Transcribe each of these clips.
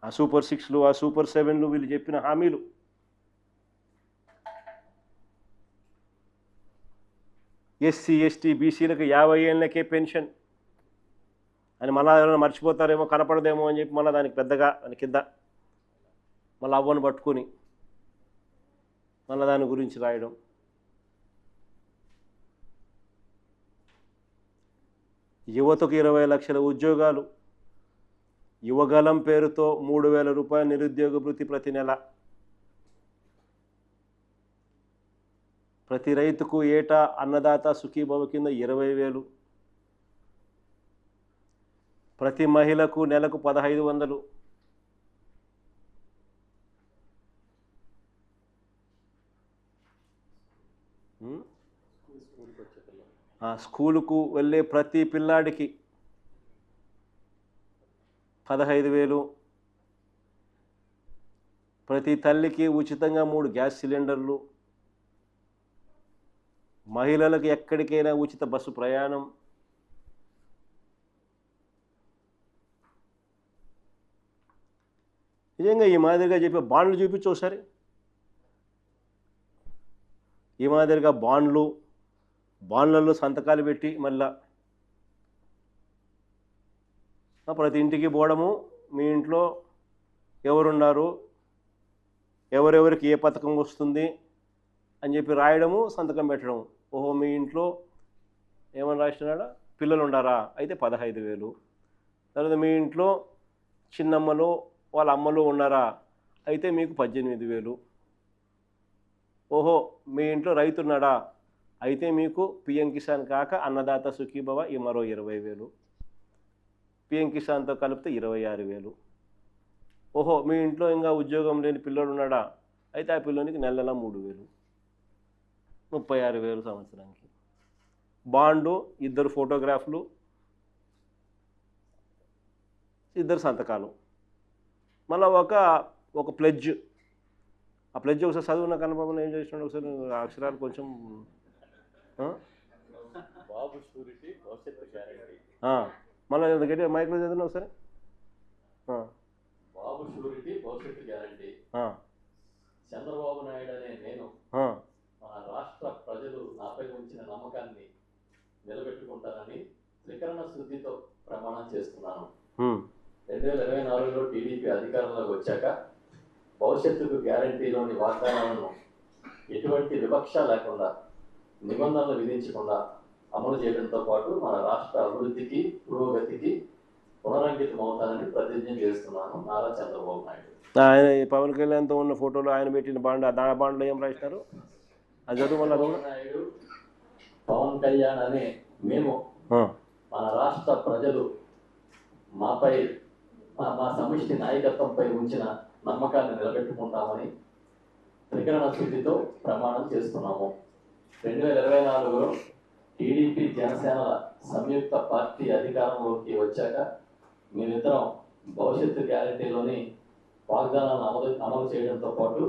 ఆ సూపర్ 6లు ఆ సూపర్ 7లు వీళ్ళు చెప్పిన హామీలు ఎస్సీ ఎస్టీ బీసీలకు 50 ఏళ్ళకే పెన్షన్ అని మళ్ళీ ఎవరైనా మర్చిపోతారేమో కనపడదేమో అని చెప్పి మళ్ళీ దానికి పెద్దగా దాని కింద మళ్ళీ అవ్వను పట్టుకొని మళ్ళీ దాని గురించి రాయడం. యువతకు 20 లక్షల ఉద్యోగాలు, యువగలం పేరుతో 3,000 రూపాయల నిరుద్యోగ భృతి ప్రతి నెల, ప్రతి రైతుకు ఏటా అన్నదాత సుఖీభవ కింద 20,000, ప్రతి మహిళకు నెలకు 1,500, స్కూలుకు వెళ్ళే ప్రతి పిల్లాడికి 15,000, ప్రతి తల్లికి ఉచితంగా 3 గ్యాస్ సిలిండర్లు, మహిళలకు ఎక్కడికైనా ఉచిత బస్సు ప్రయాణం, నిజంగా ఈ మాదిరిగా చెప్పే బాండ్లు చూపించు ఒకసారి. ఈ మాదిరిగా బాండ్లలో సంతకాలు పెట్టి మళ్ళా ప్రతి ఇంటికి పోవడము, మీ ఇంట్లో ఎవరున్నారు, ఎవరెవరికి ఏ పథకం వస్తుంది అని చెప్పి రాయడము, సంతకం పెట్టడం. ఓహో మీ ఇంట్లో ఏమని రాసినాడా, పిల్లలు ఉండారా అయితే 15,000. తర్వాత మీ ఇంట్లో చిన్నమ్మలు వాళ్ళ అమ్మలు ఉన్నారా అయితే మీకు 18,000. ఓహో మీ ఇంట్లో రైతున్నాడా అయితే మీకు పిఎం కిసాన్ కాక అన్నదాత సుఖీభవ ఈ మరో 20,000, పిఎం కిసాన్తో కలిపితే 26,000. ఓహో మీ ఇంట్లో ఇంకా ఉద్యోగం లేని పిల్లోడు ఉన్నాడా అయితే ఆ పిల్లోనికి నెల నెల 3,000, 36,000 సంవత్సరానికి. బాండు, 2 ఫోటోగ్రాఫ్లు, 2 సంతకాలు, మళ్ళీ ఒక ప్లెడ్జ్. ఆ ప్లెడ్జ్ ఒకసారి చదువున్న కనపడమని ఏం చేసినాడు ఒకసారి, అక్షరాలు కొంచెం బాబు షూరిటీ భవిష్యత్తు గ్యారంటీ. మళ్ళీ గట్టి మైక్లో చదివిన ఒకసారి. బాబు షూరిటీ భవిష్యత్తు గ్యారంటీ. చంద్రబాబు నాయుడు అనే నేను మన రాష్ట్ర ప్రజలు నాపై ఉంచిన నమ్మకాన్ని నిలబెట్టుకుంటానని త్రికరణ శుద్ధితో ప్రమాణం చేస్తున్నాను. 2024లో టీడీపీ అధికారంలోకి వచ్చాక భవిష్యత్తుకు గ్యారంటీలోని వాగ్దానాలను ఎటువంటి వివక్ష లేకుండా, నిబంధనలు విధించకుండా అమలు చేయడంతో పాటు మన రాష్ట్ర అభివృద్ధికి పురోగతికి పునరంకితమవుతానని ప్రతిజ్ఞ చేస్తున్నాను. నారా చంద్రబాబు నాయుడు. ఆయన పవన్ కళ్యాణ్తో ఉన్న ఫోటోలో ఆయన పెట్టిన బాండ్, ఆ బాండ్లో ఏం రాసినారు అది చదువు. చంద్రబాబు నాయుడు, పవన్ కళ్యాణ్ అనే మేము మన రాష్ట్ర ప్రజలు మాపై మా సమిష్టి నాయకత్వంపై ఉంచిన నమ్మకాన్ని నిలబెట్టుకుంటామని త్రికరణ శుద్ధితో ప్రమాణం చేస్తున్నాము. 2024లో టీడీపీ జనసేనల సంయుక్త పార్టీ అధికారంలోకి వచ్చాక మేమిద్దరం భవిష్యత్తు గ్యారంటీలోని వాగ్దానాలను అమలు చేయడంతో పాటు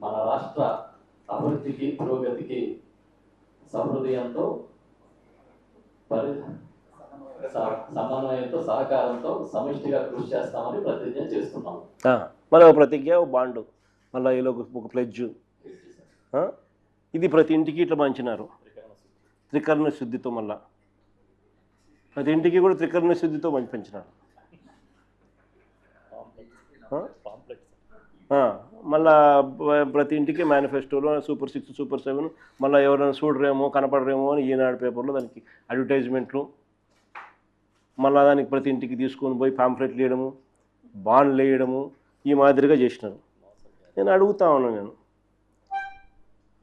మన రాష్ట్ర అభివృద్ధికి పురోగతికి సహృదయంతో సమన్వయంతో సహకారంతో సమిష్టిగా కృషి చేస్తామని ప్రతిజ్ఞ చేస్తున్నాము. మళ్ళీ ఒక ప్రతిజ్ఞ, ఒక బాండు, మళ్ళీ ఇలా ఒక ప్లెడ్జ్. ఇది ప్రతి ఇంటికి ఇట్లా పంచినారు త్రికరణ శుద్ధితో. మళ్ళా ప్రతి ఇంటికి కూడా త్రికరణ శుద్ధితో పంచినారు. మళ్ళా ప్రతి ఇంటికి మేనిఫెస్టోలో సూపర్ 6 సూపర్ 7, మళ్ళీ ఎవరైనా చూడరేమో కనపడరేమో అని ఈనాడు పేపర్లో దానికి అడ్వర్టైజ్మెంట్లు, మళ్ళీ దానికి ప్రతి ఇంటికి తీసుకొని పోయి పాంఫ్లెట్లు వేయడము, బాండ్లు వేయడము, ఈ మాదిరిగా చేసినారు. నేను అడుగుతా ఉన్నాను,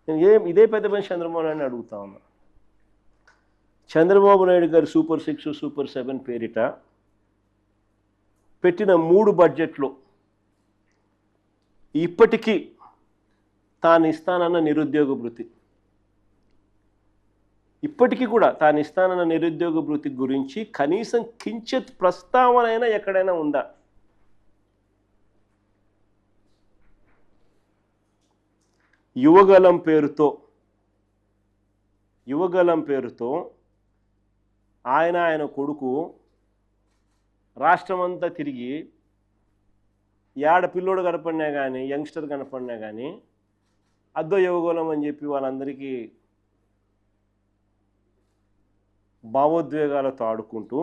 నేను ఇదే పెద్ద పని చంద్రబాబు నాయుడు అడుగుతా ఉన్నా. చంద్రబాబు నాయుడు గారు సూపర్ 6 సూపర్ 7 పేరిట పెట్టిన 3 బడ్జెట్లు ఇప్పటికీ తాను ఇస్తానన్న నిరుద్యోగ భృతి, ఇప్పటికీ కూడా తాను ఇస్తానన్న నిరుద్యోగ భృతి గురించి కనీసం కించిత్ ప్రస్తావన ఎక్కడైనా ఉందా? యువగలం పేరుతో ఆయన కొడుకు రాష్ట్రమంతా తిరిగి యాడ పిల్లోడు కనపడినా కానీ యంగ్స్టర్ కనపడినా కానీ అద్దో యువగోళం అని చెప్పి వాళ్ళందరికీ భావోద్వేగాలతో ఆడుకుంటూ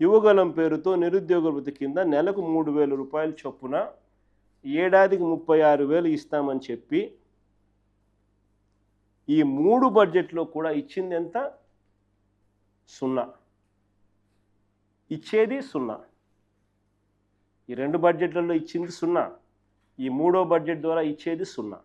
యువగలం పేరుతో నిరుద్యోగ వృత్తి కింద నెలకు 3,000 రూపాయలు చొప్పున ఏడాదికి 36,000 ఇస్తామని చెప్పి ఈ 3 బడ్జెట్లో కూడా ఇచ్చింది ఎంత? 0. ఇచ్చేది 0. ఈ 2 బడ్జెట్లలో ఇచ్చింది 0. ఈ 3వ బడ్జెట్ ద్వారా ఇచ్చేది 0.